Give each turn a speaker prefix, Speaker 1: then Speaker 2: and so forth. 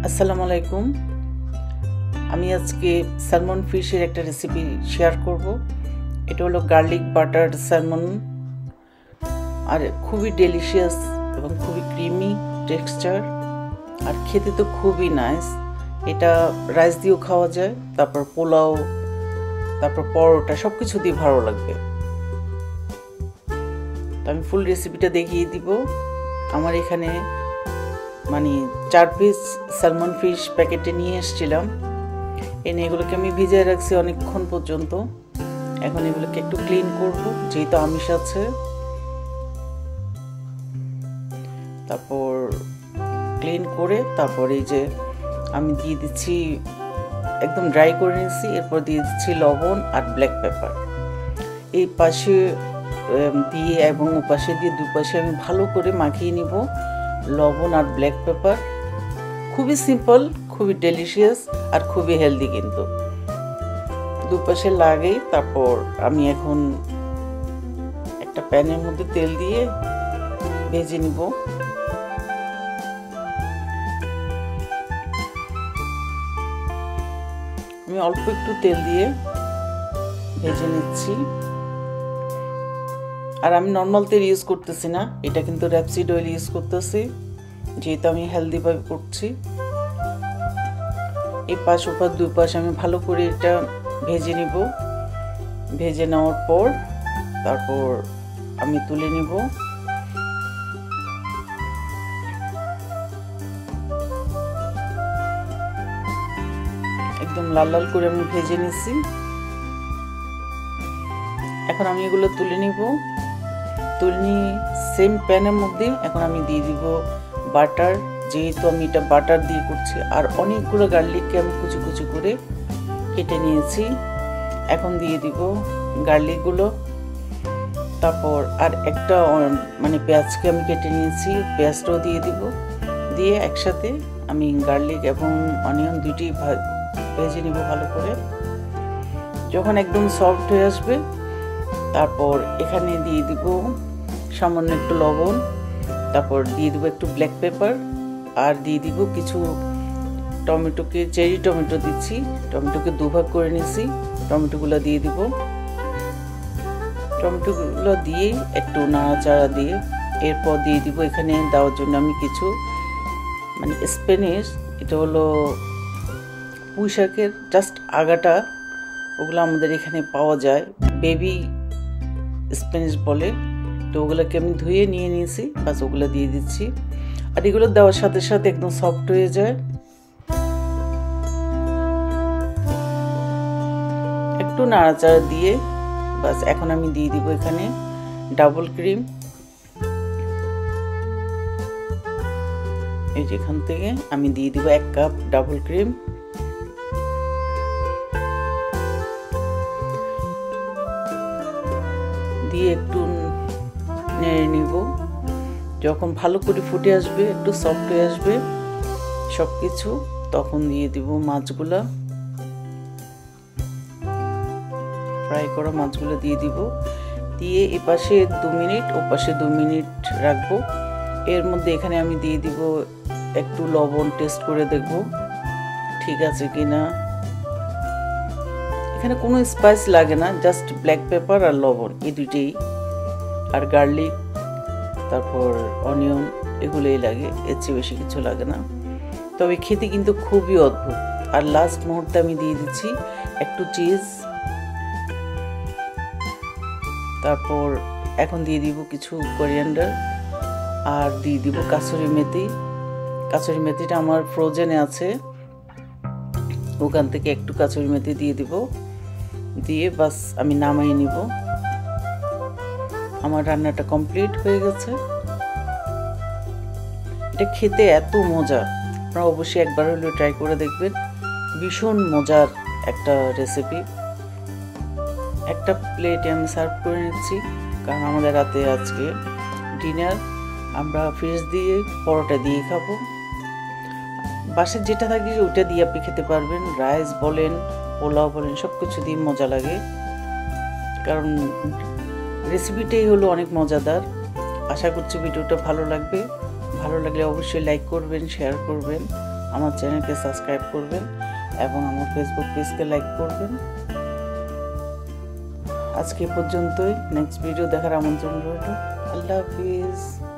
Speaker 1: আসসালামু আলাইকুম। আমি আজকে স্যালমন ফিশের একটা রেসিপি শেয়ার করব। এটা হলো গার্লিক বাটার স্যালমন, আর খুবই ডেলিশিয়াস এবং খুবই ক্রিমি টেক্সচার, আর খেতে তো খুবই নাইস। এটা রাইস দিয়েও খাওয়া যায়, তারপর পোলাও, তারপর পরোটা, সব কিছু দিয়ে ভালো লাগবে। তো আমি ফুল রেসিপিটা দেখিয়ে দিব। আমার এখানে 4 পিস স্যালমন ফিশ প্যাকেটে নিয়ে এসেছিলাম, এনে এগুলোকে আমি ভিজিয়ে রাখছি অনেকক্ষণ পর্যন্ত। এখন এগুলোকে একটু ক্লিন করব, যেহেতু আমিষ আছে। তারপর ক্লিন করে তারপর এই যে আমি দিয়ে দিচ্ছি, একদম ড্রাই করে নিচ্ছি। এরপর দিয়ে দিচ্ছি লবণ আর ব্ল্যাক পেপার। এই পাশে দিয়ে এবং ওপাশে দিয়ে দুপাশে আমি ভালো করে মাখিয়ে নিব লবণ আর ব্ল্যাক পেপার। খুবই সিম্পল, খুবই ডেলিশিয়াস আর খুবই হেলদি কিন্তু। দুপাশে লাগেই। তারপর আমি এখন একটা প্যানের মধ্যে তেল দিয়ে ভেজে নিব। আমি অল্প একটু তেল দিয়ে ভেজে নিচ্ছি। আর আমি নর্মাল তেল ইউজ করতেছি না, এটা কিন্তু র্যাপসিড অয়েল ইউজ করতেছি, যেহেতু আমি হেলদিভাবে করছি। এই পাশ ওপাশ দুই পাশ আমি ভালো করে এটা ভেজে নিব। ভেজে নেওয়ার পর তারপর আমি তুলে নিব। একদম লাল লাল করে আমি ভেজে নিছি। এখন আমি এগুলো তুলে নিব। তুলে নিয়ে সেম প্যানের মধ্যে এখন আমি দিয়ে দিব বাটার, যেহেতু আমি এটা বাটার দিয়ে করছি। আর অনেকগুলো গার্লিককে আমি কুচি কুচি করে কেটে নিয়েছি। এখন দিয়ে দিব গার্লিকগুলো। তারপর আর একটা পেঁয়াজকে আমি কেটে নিয়েছি, পেঁয়াজটাও দিয়ে দিব। দিয়ে একসাথে আমি গার্লিক এবং অনিয়ন দুইটি ভেজে নিব ভালো করে। যখন একদম সফট হয়ে আসবে তারপর এখানে দিয়ে দিব সামান্য একটু লবণ, তারপর দিয়ে দিব একটু ব্ল্যাক পেপার, আর দিয়ে দিব কিছু টমেটোকে, চেরি টমেটো দিচ্ছি, টমেটোকে দুভাগ করে নিয়েছি। টমেটোগুলো দিয়ে দিব। টমেটোগুলো দিয়ে একটু নাড়াচাড়া দিয়ে এরপর দিয়ে দিব এখানে দেওয়ার জন্য আমি কিছু স্প্যানিশ, এটা হলো পুঁই শাকের জাস্ট আগাটা, ওগুলো আমাদের এখানে পাওয়া যায়, বেবি স্প্যানিশ বলে। তো ওগুলোকে আমি ধুয়ে নিয়ে নিয়েছি, বাস ওগুলো দিয়ে দিচ্ছি। আর এগুলো দেওয়ার সাথে সাথে একদম সফট হয়ে যায়। একটু নাড়াচাড়া দিয়ে বাস এখন আমি দিয়ে দিব এখানে ডাবল ক্রিম। এই যে এখান থেকে আমি দিয়ে দিব 1 কাপ ডাবল ক্রিম। দিয়ে একটু নেড়ে নিব। যখন ভালো করে ফুটে আসবে, একটু সফট হয়ে আসবে সব কিছু, তখন দিয়ে দিব মাছগুলা, ফ্রাই করা মাছগুলো দিয়ে দিব। দিয়ে এপাশে 2 মিনিট, ওপাশে 2 মিনিট রাখবো। এর মধ্যে এখানে আমি দিয়ে দিব একটু লবণ, টেস্ট করে দেখব ঠিক আছে কিনা। এখানে কোনো স্পাইস লাগে না, জাস্ট ব্ল্যাক পেপার আর লবণ, এই দুইটাই, আর গার্লিক, তারপর অনিয়ন, এগুলোই লাগে, এর চেয়ে বেশি কিছু লাগে না। তবে খেতে কিন্তু খুবই অদ্ভুত। আর লাস্ট মুহূর্তে আমি দিয়ে দিচ্ছি একটু চিজ। তারপর এখন দিয়ে দিব কিছু কোরিয়ান্ডার, আর দিয়ে দিব কাসুরি মেথি। কাসুরি মেথিটা আমার ফ্রোজেনে আছে, ওখান থেকে একটু কাসুরি মেথি দিয়ে দিব। দিয়ে বাস আমি নামাই নিব। আমার রান্নাটা কমপ্লিট হয়ে গেছে। এটা খেতে এত মজা, আপনারা অবশ্যই একবার হলেও ট্রাই করে দেখবেন। ভীষণ মজার একটা রেসিপি। একটা প্লেটে আমি সার্ভ করে নিচ্ছি, কারণ আমাদের রাতে আজকে ডিনার আমরা ফিশ দিয়ে পরোটা দিয়ে খাবো। বাসায় যেটা থাকে ওইটা দিয়ে আপনি খেতে পারবেন, রাইস বলেন, পোলাও বলেন, সব কিছু দিয়ে মজা লাগে। কারণ রেসিপিটাই হলো অনেক মজাদার। আশা করছি ভিডিওটা ভালো লাগবে। ভালো লাগলে অবশ্যই লাইক করবেন, শেয়ার করবেন। আমার চ্যানেলকে সাবস্ক্রাইব করবেন এবং আমার ফেসবুক পেজকে লাইক করবেন। আজকে পর্যন্তই, নেক্সট ভিডিও দেখার আমন্ত্রণ রইল। আল্লাহ হাফিজ।